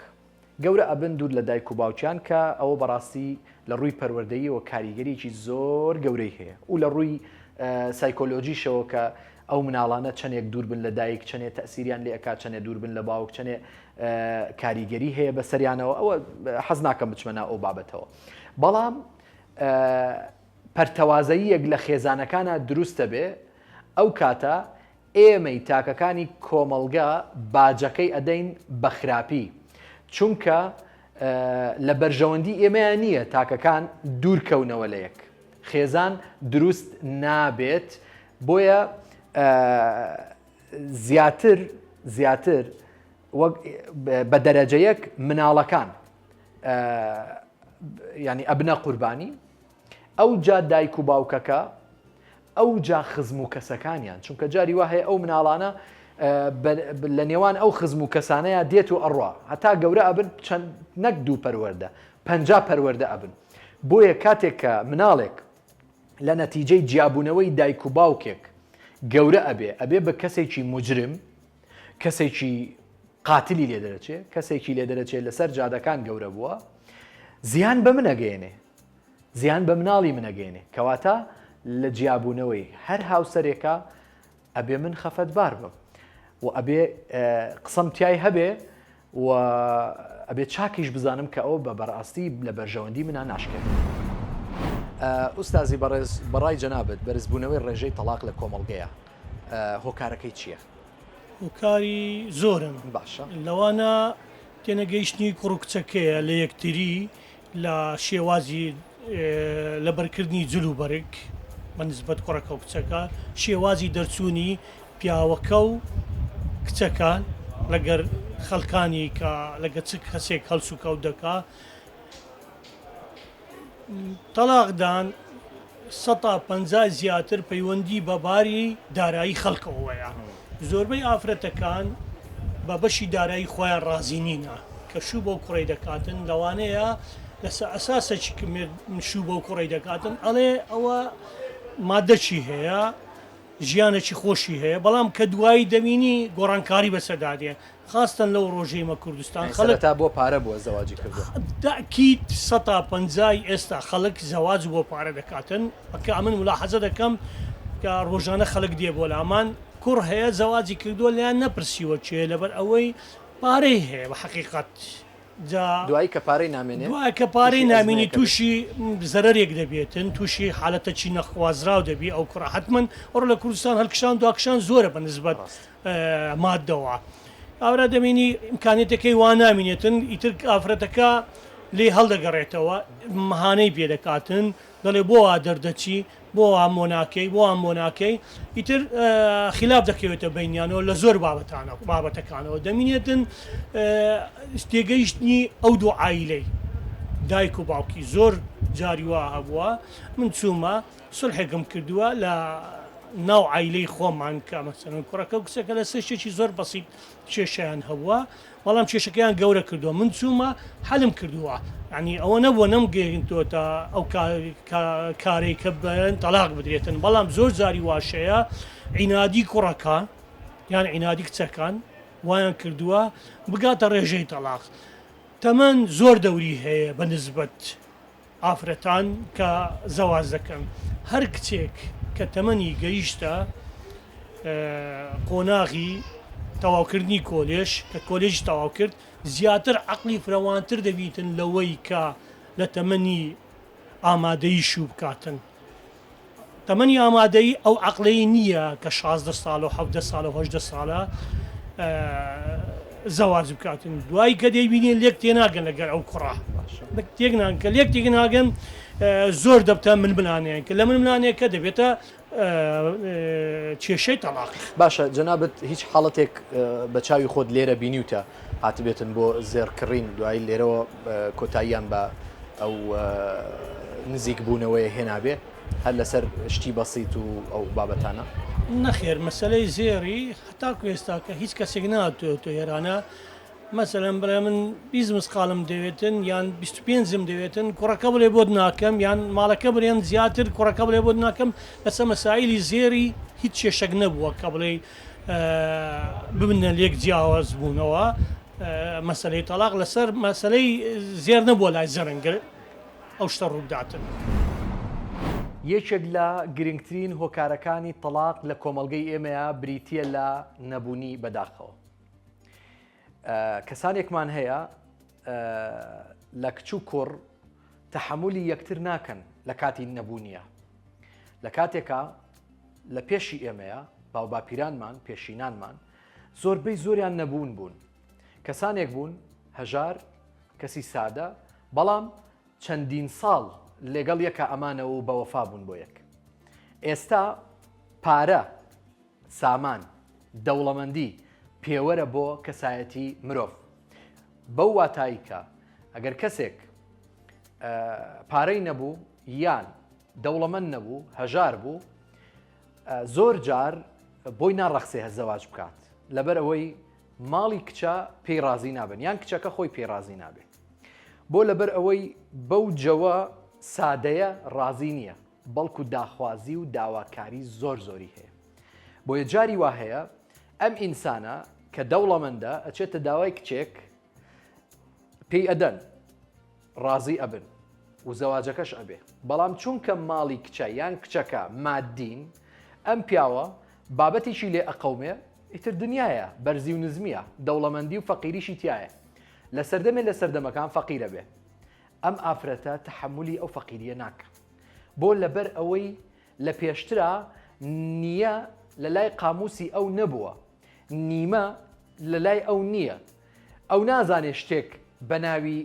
گەورە ئەبن دوور لە دایک و باوکیان کە ئەوە بەڕاستی لە ڕووی پەروەردەیی و کاریگەریی زۆر گەورەی هەیە و لە ڕووی سایکۆلۆژیشەوە کە ئەو مناڵانە چەندێک دوور بن لە دایک چەندێک تەسیریان لێ ئەکات چەندێک دوور بن لە باوک چەندێک کاریگەری هەیە بە سەریانەوە ئەوە حەز ناکەم بچمەنە ئەو بابەتەوە بەڵام پەرتەوازەییەک لە خێزانەکانە دروستە بێ ئەو کاتە ئێمەی تاکەکانی کۆمەلگا باجەکەی ئەدەین بە خراپی چونکە لە بەرژەوەندی ئێمەیان نییە تاکەکان دوورکەونەوە لە یەک خێزان دروست نابێت بۆیە زیاتر بە دەرەجەیەک مناڵەکان ینی ئەبنە قوربانی ئەو جا دایک و باوکەکە ئەو جا خزم و کەسەکانیان چونکە جاری وا هەیە ئەو مناڵانە لە نێوان ئەو خزم و کەسانەیە دێت و ئەڕوا هەتا گەورە ئەبن چەند نەک دوو پەروەردە 50 پەروەردە ئەبن بۆیە کاتێک کە مناڵێک لە نەتیجەی جیابوونەوەی دایک و باوکێک گەورە ئەبێ بە کەسێکی مجرم کەسێکی قاتلی لێ دەرەچێت کەسێکی لێ دەرەچێت لەسەر جادەکان گەورە بووە زیان بە منەگەێنێ زیان بە مناڵی منەگەێنێ کەواتە لە جیابوونەوەی هەر هاوسەرێکە ئەبێ من خەفەتبار بم و ئەبێ قسەم تیای هەبێ و ئەبێ چاکیش بزانم کە ئەو بە بەڕاستی لە بەرژەوەندی منە ناشکێت. ئوستازی بەڕێز بەڕای جەنابەت بەرزبوونەوەی ڕێژەی تەلاق لە کۆمەڵگەیە هۆکارەکەی چییە؟ هۆکاری زۆرن باشە لەوانە تێنەگەیشتنی کوڕکچەکەیە لە یەکتری لە شێوازی لەبەرکردنی جل و بەرگ بە نسبەت کوڕەکە و کچەکە شێوازی دەرچوونی پیاوەکە و کچەکان لەگەر خەڵکانی کە لەگە چ کەسێک هەڵس و کەوت دەکا تەلاقدان 150 زیاتر پەیوەندی بەباری دارایی خەڵکەوەیە زۆربەی ئافرەتەکان بە بەشی دارایی خۆیان ڕازی نینە کە شوو بۆ کوڕی دەکاتن لەوانەیە لەسەر ئەساسێکی شوو بۆ کوڕی دەکاتن ئەڵێ ئەوە مادەچی هەیە ژیانێکی خۆشی هەیە بەڵام کە دوایی دەبینی گۆڕانکاری بەسەدادێ خاستن لەو ڕۆژەیمە کوردستان خەڵک تا بۆ پارە بووە زەواجی کردو داکیت 150 ئێستا خەڵک زەواج بۆ پارە دەکاتن ئەکە من ملاحەزە دەکەم کە ڕۆژانە خەڵک دێ بۆ لامان کوڕ هەیە زەواجی کردووە لیان نەپرسیوە چێ لەبەر ئەوەی پارەی هەیە بە حەقیقەت دوایی کە پارەی نامێنێ دوای کە پارەی نامێنی تووشی زەرەرێک دەبێتن تووشی حالەتە چی نەخوازراو دەبی ئەو کوڕە حتمما ئەوڕ لە کوردستان هەڵکشان دواکشان زۆرە بە نسبەت مادەوە ئاورا دەمێنی ئیمکانێتەکەی وا نامێنێتن ئیتر ئافرەتەکە لێ هەڵدەگەڕێتەوە مەهانەی پێ دەکاتن دەڵێ بۆ وا دەردەچی بۆ ئەم مۆناکەی بۆ ئەم مۆناکەی ئیتر خلاف دەکەوێتە بینیانەوە لە زۆر بابەتەکانەوە دەمینێتن تێگەیشتنی ئەو دوو عایلەی دایک و باوکی زۆر جاری وا هەبووە من چوومە سولحێکم کردووە لە ناو عایلەی خۆمان کە مەسەڵەن کوڕەکە و کچەکە لە سێشێکی زۆر بەسیط کێشەیان هەبووە بەڵام کێشەکەیان گەورە کردووە من چوومە حەلم کردووە ینی ئەوە نەبووە نەمگەێنتۆتە ئەو کارێک کە بەن تەلاق بدرێتن بەڵام زۆر جاری واشەیە عینادی کوڕەکە یان عینادی کچەکان وایان کردووە بگاتە ڕێژەی تەلاق تەمەن زۆر دەوری هەیە بە نسبەت ئافرەتان کە زەواز دەکەن هەر کچێک کە تەمەنی گەیشتە قۆناغی تەواوکردنی کۆلێژ کە کۆلێژ تەواو کرد زیاتر عەقلی فراوانتر دەبیتن لەوەی کە لە تەمەنی ئامادەیی شوو بکاتن تەمەنی ئامادەی ئەو عەقلەی نییە کە 16 ساڵ و 17 ساڵ و 18 ساڵە زەواز بکاتن دوایی کە دەیبینێن لێک تێناگەن لەگەر ئەو کوڕا تێک کە لێک تێگەناگەن زۆر دەبتە من بنانەیە کە لە من بنانەیە کە دەبێتە کێشەی تەلاق. باشە جەنابەت هیچ حاڵەتێک بە چاوی خۆت لێرە بینیوتە هاتبێتن بۆ زێرکڕین دوایی لێرەوە کۆتاییان بە ئەو نزیک بوونەوەی هێنابێ هەر لەسەر شتی بەسیت و ئەو بابەتانە نەخێر مەسلەی زێری هەتا کوێستا کە هیچ کەسێک ناتوێت هێرانە مەسەلەن بڵێ من 20 مسقالم دەوێتن یان 25م دەوێتن کوڕەکە بڵێ بۆ ناکەم یان ماڵەکە بڕێن زیاتر کوڕەکە بڵێ بۆ ناکەم لەسەر مەسائلی زێری هیچ کێشەک نەبووە کە بڵێ ببنە لێک جیاواز بوونەوە مەسلەی تەلاق لەسەر مەسلەی زێر نەبووە لای زەرنگر ئەو شتە ڕووداتن. یەکێک لە گرنگترین هۆکارەکانی تەلاق لە کۆمەڵگەی ئێمەیە بریتیە لە نەبوونی بەداخەوە. کەسانێکمان هەیە لە کچ و کوڕ تەحملی یەکتر ناکەن لە کاتی نەبوونیە لە کاتێکە لە پێشی ئێمەیە باو باپیرانمان پێشینانمان زۆربەی زۆریان نەبوون بوون کەسانێک بوون هەژار کەسی سادە بەڵام چەندین ساڵ لەگەڵ یەکە ئەمانەوە و بەوەفا بوون بۆ یەک. ئێستا پارە سامان دەوڵەمەندی پێوەرە بۆ کەسایەتی مرۆڤ بەو واتایی کە ئەگەر کەسێک پارەی نەبوو یان دەوڵەمەند نەبوو هەژار بوو زۆر جار بۆی ناڕەخسێ هەزەواج بکات لەبەر ئەوەی ماڵی کچە پێی رازی نابن یان کچەکە خۆی پێی رازی نابێت بۆ لەبەر ئەوەی بەو جەوە سادەیە رازی نییە بەڵکو داخوازی و داواکاری زۆر زۆری هەیە بۆیە جاری وا هەیە ئەم ئینسانە کە دەوڵەمەندە ئەچێتە داوای کچێک پێی ئەدەن رازی ئەبن و زەواجەکەش ئەبێ بەڵام چونکە ماڵی کچە یان کچەکە مادین ئەم پیاوە بابەتێکی لێ ئەقەومێ ئیتر دنیاە بەرزی و نزمیە دەوڵەمەندی و فەقیریشی تایە لە سەردەمێ لە سەردەمەکان فەقیرە بێ ئەم ئافرەتە تەحملی ئەو فەقیریە ناکە بۆ لەبەر ئەوەی لە پێشترا نییە لە لای قاموسی ئەو نەبووە نیمە لە لای ئەو نییە ئەو نازانێ شتێک بە ناوی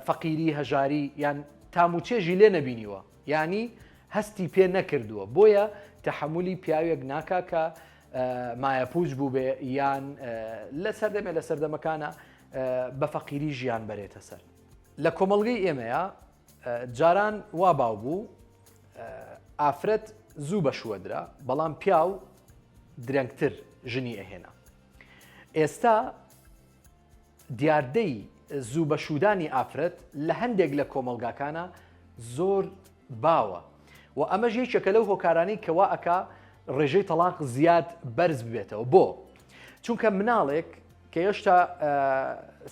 فەقیری هەژاری یان تاموچێژی لێ نەبینیوە ینی هەستی پێ نەکردووە بۆیە تەحملی پیاوێک ناکا کە مایەپوچ بوو بێ یان لە سەردەمێ لە سەردەمەکانە بە فەقیری ژیان بەرێتە سەر لە کۆمەڵگەی ئێمەیە جاران وا باو بوو ئافرەت زوو بەشوەدرا بەڵام پیاو درەنگتر ژنی ئەهێنا ئێستا دیاردەی زوو بەشودانی ئافرەت لە هەندێک لە کۆمەڵگاکانە زۆر باوە و ئەمەش یەکێکە لەو هۆکارانەی کەوا ئەکا ڕێژەی تەلاق زیاد بەرز ببێتەوە بۆ چونکە مناڵێک کە هێشتا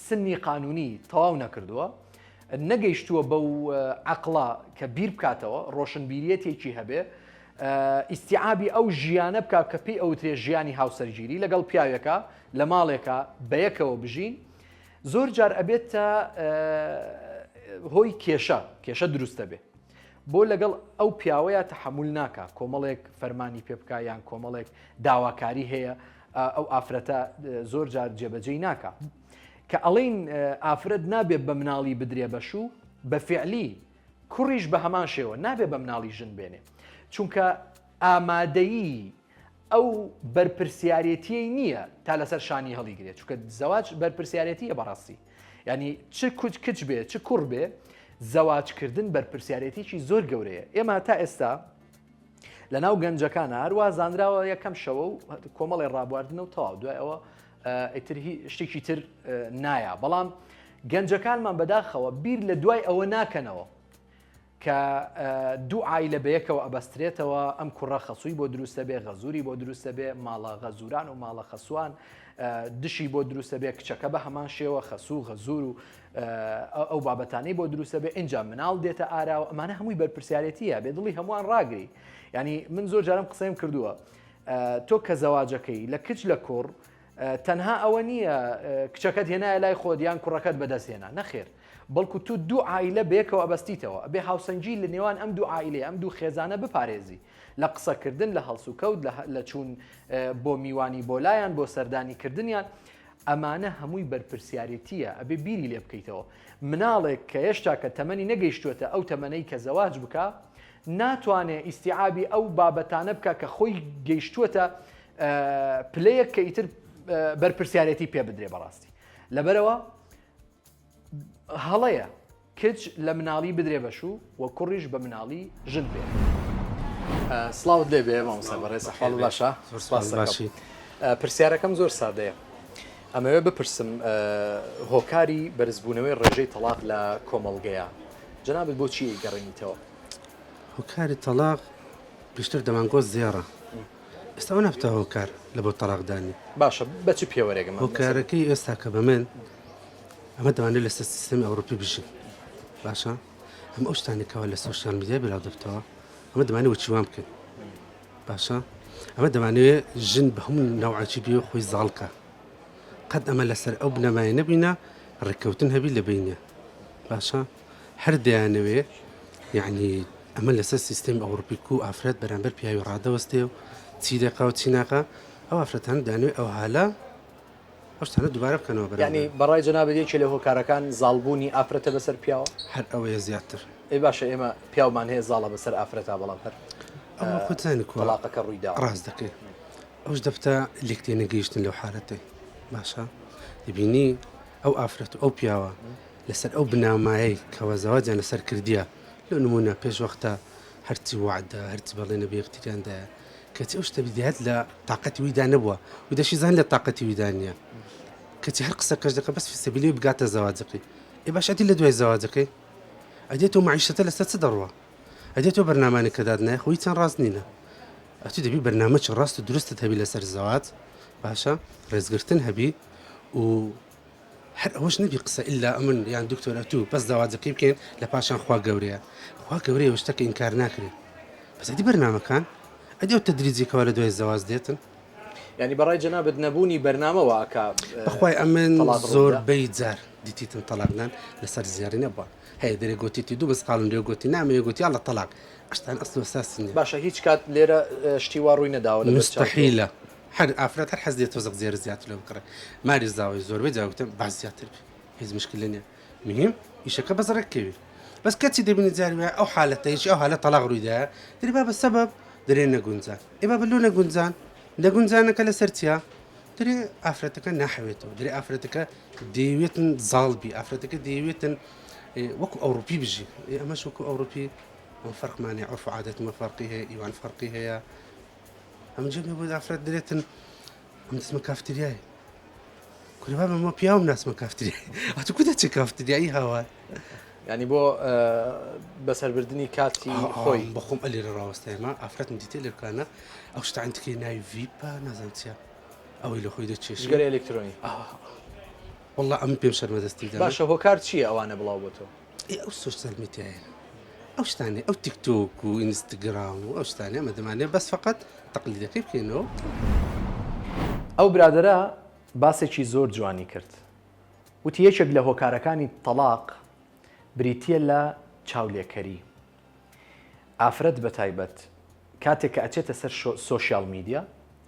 سنی قانونی تەواو نەکردووە نەگەیشتووە بەو عەقڵا کە بیر بکاتەوە ڕۆشنبیریەتێکی هەبێ ئیستیعابی ئەو ژیانە بکات کە پێی ئەوترێ ژیانی هاوسەرگیری لەگەڵ پیاوێکە لە ماڵێکە بەیەکەوە بژین زۆر جار ئەبێتە هۆی کێشە دروستە بێ بۆ لەگەڵ ئەو پیاوەیە تەحمل ناکە کۆمەڵێک فەرمانی پێ بکە یان کۆمەڵێک داواکاری هەیە ئەو ئافرەتە زۆر جار جێبەجێی ناکە کە ئەڵین ئافرەت نابێت بە مناڵی بدرێ بەشوو بە فعلی کوڕیش بە هەمان شێوە نابێت بە مناڵی ژن بێنێ چونکە ئامادەیی ئەو بەرپرسیارەتیەی نییە تا لەسەر شانی هەڵیگرێت چونکە زەواج بەرپرسیارەتیە بەڕاستی ینی چ کچ بێ چ کوڕ بێ زەواجکردن بەرپرسیارەتێکی زۆر گەورەیە ئێمە تا ئێستا لە ناو گەنجەکانە هەروە زانراوە یەکەم شەوە و کۆمەڵی ڕابواردنە و تەواو دوای ئەوە ئیتر شتێکی تر نایە بەڵام گەنجەکانمان بەداخەوە بیر لە دوای ئەوە ناکەنەوە کە دوو عایلە بەیەکەوە ئەبەسترێتەوە ئەم کوڕە خەسووی بۆ دروستە بێ غەزووری بۆ دروستە بێ ماڵە غەزوران و ماڵە خەسووان دشی بۆ دروستە بێ کچەکە بە هەمان شێوە خەسوو غەزور و ئەو بابەتانەی بۆ دروستە بێ اینجا مناڵ دێتە ئاراوە ئەمانە هەمووی بەرپرسیارەتیە بێ دڵی هەمووان ڕاگری ینی من زۆر جارم قسەیم کردووە تۆ کە زەواجەکەی لە کچ لە کوڕ تەنها ئەوە نییە کچەکەت هێنایە لای خۆدیان کوڕەکەت بەدەستێنا نەخێر بەڵکو تو دوو عایلە بێکەوە ئەبەستیتەوە بێ هاوسەنجی لە نێوان ئەم دوو عایلێ ئەم دوو خێزانە بپارێزی لە قسەکردن لە هەڵسوکەوت لە چوون بۆ میوانی بۆ لایەن بۆ سەردانیکردنیان ئەمانە هەمووی بەرپرسیارەتیە ئەبێ بیری لێ بکەیتەوە مناڵێک کە هێشتا کە تەمەنی نەگەیشتوێتە ئەو تەمەنەی کە زەواج بکە ناتوانێت ئیستیعابی ئەو بابەتانە بکە کە خۆی گەیشتووەتە پلەیەک کە ئیتر بەرپرسیارەتی پێ بدرێ بەڕاستی لەبەرەوە هەڵەیە کچ لە مناڵی بدرێ بەشوو و کوڕیش بە مناڵی ژن بێ سڵاوت لێ بێ مامۆستا بەڕێز ئەحواڵ باشە باشی پرسیارەکەم زۆر سادەیە ئەمەوێ بپرسم هۆکاری بەرزبوونەوەی ڕێژەی تەلاق لە کۆمەڵگەیە جەنابەت بۆچی گەڕێنیتەوە هۆکاری تەلاق پێشتر دەمانگۆ زێڕە ئێستا ئەو نەفتە هۆکار لە بۆ تەلاقدانی باشە بەچ پێوەرێگەم هۆکارەکەی ئێستا کە بە من ئەمە دەوانێت لەسەر سیستەمی ئەوروپی بژین باشە ئەم ئەو شتانێکەوە لە سۆشیال میدیا بەلاو دەفتەوە ئەمە دەمانێت وەچیوان بکەین باشە ئەمە دەمانوێت ژن بە هەموو ناوعاچی بێ خۆی زاڵکە قەت ئەمە لەسەر ئەو بنەمای نەبینە ڕێککەوتن هەبی لە بینە باشە هەر دەیانەوێ یعنی ئەمە لەسەر سیستەمی ئەوروپی و ئافرەت بەرامبەر پیاوی ڕادەوەستێ و چی دەقا و چی ناقا ئەو ئافرەتان دانوێت ئەو حالە ئەو شتانە دووبارە بکەنەوە بەرامبەر ینی بەڕای جەنابەت یەکێ لە هۆکارەکان زاڵبوونی ئافرەتە بەسەر پیاوە هەر ئەوەیە زیاتر ئەی باشە ئێمە پیاومان هەیە زاڵە بەسەر ئافرەتا بەڵام هەر ئەوە خۆتانی تەلاقەکە ڕوویدا ڕاست دەکەی ئەوش دەفتە لێکتێ نەگەیشتن لەو حالەتەی باشە دەبینی ئەو ئافرەت و ئەو پیاوە لەسەر ئەو بنامایەی کەوە زەواجیان لەسەر کردیە لە نمونە پێش وەختە هەرچی وعدە هەرچی بەڵێنە بێختیکاندایە کەچی ئەو شتە بدیات لە تااقەتی ویدا نەبووە و دەشی زان لە تااقەتی ویدانە کەچی هەر قسە کەش دەکە بەس فیسەبیلی بگاتە زەواجەکەی ئێ باشەتی لە دوای زەواجەکەی ئەدێت و معیشەتە لەسەر چ دەڕوە ئەدێت و بەرنامانی کە دادنایە خۆی چەند ڕاست نینە ئەتی دەبی بەرنامە چ ڕاست و درستت هەبی لەسەر زەواج باشە ڕێزگرتن هەبی و هەر ئەوەش نەبی قسە ئللا ئەمن یان دکتۆرە تو بەس زەواجەکەی بکەین لە پاشان خوا گەورەیە خوا گەورەیە شتەکە ئینکار ناکرێت بەس ئەدی بەرنامەکان ئەدی ئەو تەدریجێکەوە لە دوای زەواج دێتن ینی بەڕای جەنابەت نەبوونی بەرنامەوە کە بەخوای ئەمن زۆر بەی جار دیتیتن تەلاقدان لەسەر زیاری نەبووە هەیە دەرێ گوتیتی دوو بەس قاڵم لێ گوتی نامەیە گوتی لە تەلاق ئەشتان ئەسڵ ساسنی باشە هیچ کات لێرە شتی وا ڕووی نەداوە لە مستحیلە هەر ئافرەت هەر حەز دێت تۆزەق زیێر زیاتر لێ بکڕێ ماری زاوی زۆربەی جاوتم باز زیاتر هیچ مشکل نیە مهم ئیشەکە بەزڕێککەوی بەس کەچی دەبینی جاری وایە ئەو حالەتەیش ئەو حالە تەلاق ڕوویدایە دەری با بە سەبەب دەرێ نەگونجان ئێ با بەلۆ نەگونجان نەگونجانەکە لەسەر چیا دەرێ ئافرەتەکە ناحەوێتەوە دەرێ ئافرەتەکە دەیەوێتن زاڵبی ئافرەتەکە دەیەوێتن وەکو ئەوروپی بژی ئەمەش وەکو ئەوروپی فەرقمانی عرف و عادەتمە فەرقی هەیە ئیوان فەرقی هەیە ئەمجێ بۆ ئافرەت دەرێتن ئەم دەسمە کافتریایی کورێبا بەمە پیاوم ناسمە کافتریایی ئەتو کو دەچێت کافتریایی هاوار ینی بۆ بەسەربردننی کاتی خۆی بەخۆم ئەلێرە ڕاوەستایمە ئافرەتم دیتێ لێرکانە ئەو شتانتکەی ناوی ڤیپا نازانچە ئەوەی لە خۆی دەچێش گەر ئەلکترۆنی والله ئەم پێم شەرمە دەستی باشە هۆکار چییە ئەوانە بڵاو بۆ تۆ ئەو سوۆشیال میدیایە ئەو شتانێ ئەو تیکتۆک و ئینستاگرام و ئەو شتانێ ئەمە دەمانێت بەس فقط تەقلیدەکەی بکەینەوە ئەو برادرە باسێکی زۆر جوانی کرد وتی یەکێک لە هۆکارەکانی تەلاق بریتیە لە چاولێکەری ئافرەت بە تایبەت کاتێک کە ئەچێتە سەر سۆشیال میدیا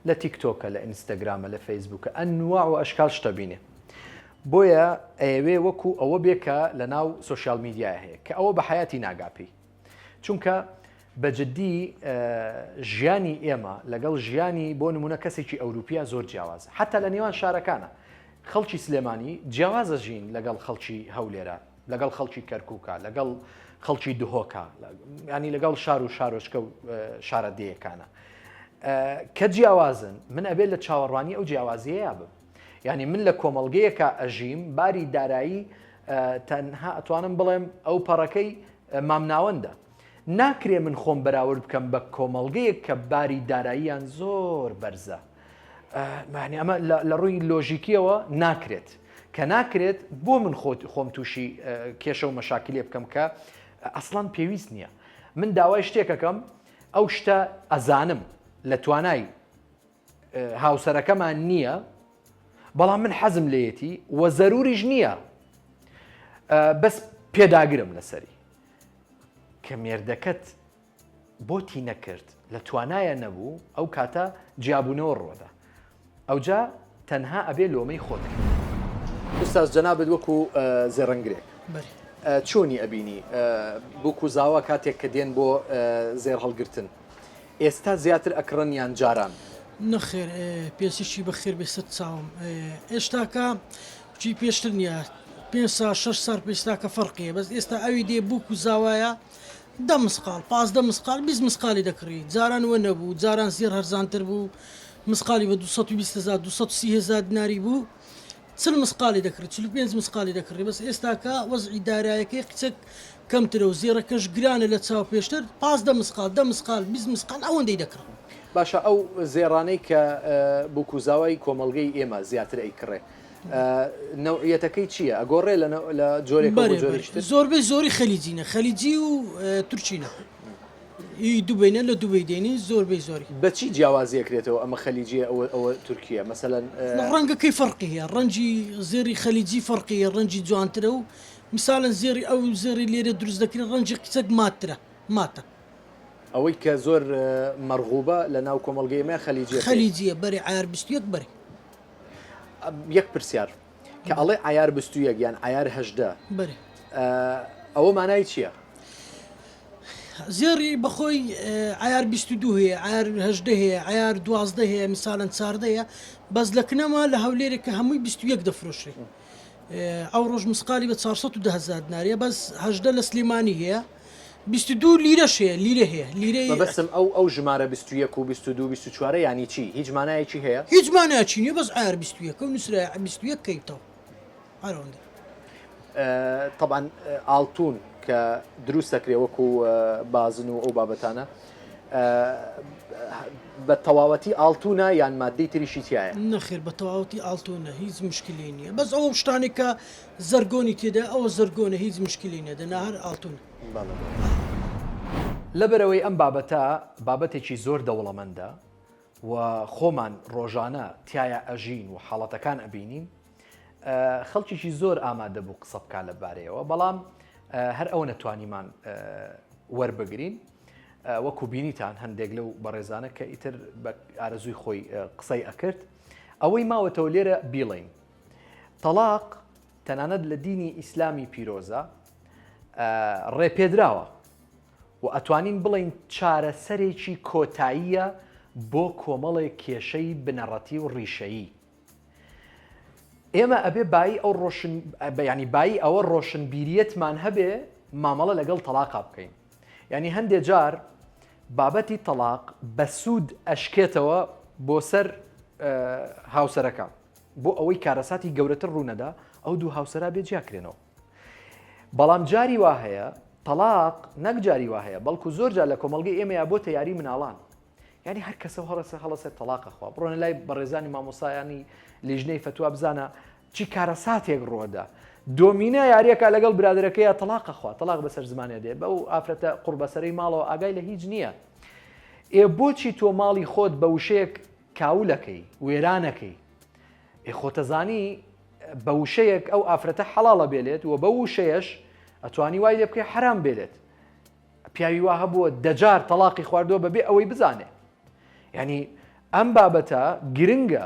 لە تیکتۆکە لە ئینستاگرامە لە فەیسبووکە ئەنواع و ئەشکال شتە بینێ بۆیە ئەوێ وەکو ئەوە بێکە لە ناو سۆشیال میدیای هەیە کە ئەوە بە حیاتی ناگاپی چونکە بەجددی ژیانی ئێمە لەگەڵ ژیانی بۆ نمونە کەسێکی ئەوروپیا زۆر جیاوازە حتا لە نێوان شارەکانە خەڵکی سلێمانی جیاوازە ژین لەگەڵ خەڵکی هەولێرە لەگەڵ خەڵکی کەرکووکە لەگەڵ خەڵکی دهۆکە ینی لەگەڵ شار و شارۆچکە و شارە دەیەکانە کە جیاوازن من ئەبێت لە چاوەڕوانی ئەو جیاوازیەیە بم ینی من لە کۆمەڵگەیەکە ئەژیم باری دارایی تەنها ئەتوانم بڵێم ئەو پەڕەکەی مامناوەندە ناکرێ من خۆم بەراورد بکەم بە کۆمەڵگەیەک کە باری داراییان زۆر بەرزە ئەمە لە ڕووی لۆژیکیەوە ناکرێت کە ناکرێت بۆ من خۆم تووشی کێشە و مەشاکلێ بکەم کە ئەسڵان پێویست نییە من داوای شتێکەکەم ئەو شتە ئەزانم لە توانای هاوسەرەکەمان نییە بەڵام من حەزم لێیەتی وە زەروریش نییە بەس پێداگرم لەسەری کە مێردەکەت بۆتی نەکرد لە توانایە نەبوو ئەو کاتە جیابوونەوە ڕۆدا ئەوجا تەنها ئەبێ لۆمەی خۆت ئوستاز جەنابەت وەکو زێڕەنگرێک چۆنی ئەبینی بووکو زاوە کاتێک کە دێن بۆ زێر هەڵگرتن ئێستا زیاتر ئەکڕن یان جاران نەخێر پێسیشی بەخێر بێسە چاوم ئێشتاکە بچی پێشتر نییە 5 سال 6 سال پێستاکە فەرقیە بەس ئێستا ئەوی دێ بووک و زاوایە 10 مسقال 15 مسقال 20 مسقالی دەکڕی جاران وە نەبوو جاران زێر هەرزانتر بوو مسقالی بە 220,000 230,000 دیناری بوو 40 مسقالی دەکرێت 45 مسقالی دەکڕی بەس ئێستاکە وەزعی دارایەکەی قچەک کەمترە و زێڕەکەش گرانە لە چاو پێشتر 15 مسقال 10 مسقال 20 مسقال ئەوەندەی دەکڕ باشە ئەو زێڕانەی کە بووکوزاوای کۆمەڵگەی ئێمە زیاتر ئەیکڕێ نەوعیەتەکەی چییە؟ ئەگۆڕێ لە جۆرێک زۆربەی زۆری خەلیجینە خەلیجی و تورکینە دوبینە لە دوبی دێنی زۆربەی زۆری بەچی جیاوازیەکرێتەوە ئەمە خەلیجیە ئەوە تورکیە مەسەلەن ڕەنگەکەی فەرقیە ڕەنجی زێری خەلیجی فەرقیە ڕەنجی جوانترە و مثالەن زێری ئەو زێری لێرە دروست دەکرێت ڕەنجی قچەک ماتە ئەوەی کە زۆر مەرغوبە لە ناو کۆمەڵگەی مە خەلیجیە بەری عیار 21 بەری یەک پرسیار کە ئەڵێ عیار 21 یان عیار هەژدە بەری ئەوە مانای چییە؟ زێری بەخۆی عیار 22 هەیە عیار هەژدە هەیە عیار 12 هەیە میساڵەن چاردەیە بەس لە کنەما لە هەولێرێکە هەمووی 21 دەفرۆشێ ئەو ڕۆژ مسقالی بە 410,000 دیناریە بەس هەژدە لە سلێمانی هەیە 22 لیرەش هەیە لیرە هەیە لیرەی بەسم ئەو ژمارە 21 و 22 24 ینی چی هیچ مانایەکی هەیە هیچ مانایەکی نییە بەس عیار 21 و نووسرای 21 کەیتەوە هەرەوەندە طبعا ئاڵتون کە دروست دەکرێ وەکو بازن و ئەو بابەتانە بە تەواوەتی ئاڵتونە یان مادەی تریشی تایە نەخێر بە تەواوەتی ئاڵتونە هیچ مشکلی نییە بەس ئەو شتانی کە زەرگۆنی تێدا ئەوە زەرگۆنە هیچ مشکلی نیە دەنا هەر ئاڵتونە لەبەرەوەی ئەم بابەتە بابەتێکی زۆر دەوڵەمەندە و خۆمان ڕۆژانە تایە ئەژین و حاڵەتەکان ئەبینین خەڵکیی زۆر ئامادە بوو قسە بکات لەبارەیەوە بەڵام هەر ئەوە نەتوانیمان وەربگرین وەکو بینیتان هەندێک لەو بەڕێزانە کە ئیتر بە ئارەزووی خۆی قسەی ئەکرد ئەوەی ماوەتەوە لێرە بیڵین تەلاق تەنانەت لە دینی ئیسلامی پیرۆزە ڕێپێدراوە و ئەتوانین بڵین چارەسەرێکی کۆتاییە بۆ کۆمەڵێک کێشەی بنەڕەتی و ڕیشەیی ئێمە ئەبێ بایی ئەو ینی بایی ئەوە ڕۆشنبیریەتمان هەبێ مامەڵە لەگەڵ تەلاقا بکەین ینی هەندێک جار بابەتی تەلاق بە سوود ئەشکێتەوە بۆ سەر هاوسەرەکان بۆ ئەوەی کارەساتی گەورەتر ڕوونەدا ئەو دوو هاوسەرا بێجیاکرێنەوە بەڵام جاری وا هەیە تەلاق نەک جاری وا هەیە بەڵکو زۆر جار لە کۆمەڵگەی ئێمەیە بۆ تەیاری مناڵان یعنی هەر کەسە هەڵەسێت تەلاقەخوا بڕۆنە لای بەڕێزانی مامۆسایانی لیژنەی فتووا بزانە چی کارەساتێک ڕۆدا دۆمینە یاریەکە لەگەڵ برادەکەیە تەلاقەخوا تەلاق بەسەر زمانێ دێ بەو ئافرەتە قوربەسەرەی ماڵەوە ئاگای لە هیچ نییە بۆچی تۆ ماڵی خۆت بە وشەیەک کاولەکەی وێرانەکەی خۆتەزانی بە وشەیەک ئەو ئافرەتە حەڵاڵە بێلێت و بە وشەیەش ئەتوانی وای لێ بکەی حرام بێلێت پیاوی وا هەبووە دەجار تەلاقی خواردووە بەبێ ئەوەی بزانێ ینی ئەم بابەتە گرنگە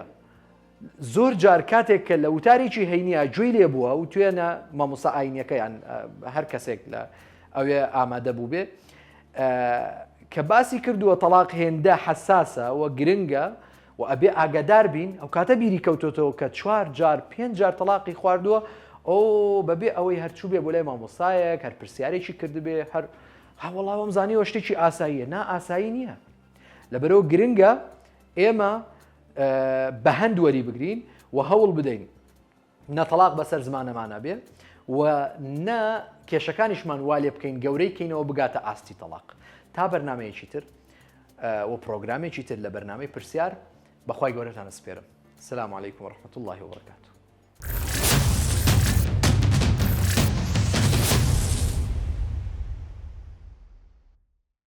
زۆر جار کاتێک کە لە وتارێکی هەینیە گوێی لێ بووە و توێنە مامۆسا ئاینیەکەیان هەر کەسێک لە ئەوێ ئامادە بوو بێ کە باسی کردووە تەلاق هێندە حساسە و گرنگە و ئەبێ ئاگادار بین ئەو کاتە بیری کەوتۆتەوە کە 4 جار 5 جار تەلاقی خواردووە ئەو بەبێ ئەوەی هەرچوو بێ بۆ لای مامۆسایەک هەر پرسیارێکی کردبێ هەر هەوڵاوەم زانیوە شتێکی ئاساییە نا ئاسایی نییە لەبەرەوە گرنگە ئێمە بە هەند وەری بگرین و هەوڵ بدەین نە تەلاق بەسەر زمانەمانە بێ و نە کێشەکانیشمان وا لێ بکەین گەورەی کەینەوە بگاتە ئاستی تەلاق تا بەرنامەیەکی تر و پرۆگرامێکی تر لە بەرنامەی پرسیار بەخوای گەورەتان سپێرم. السلام علیکم ورحمة الله وبركاته.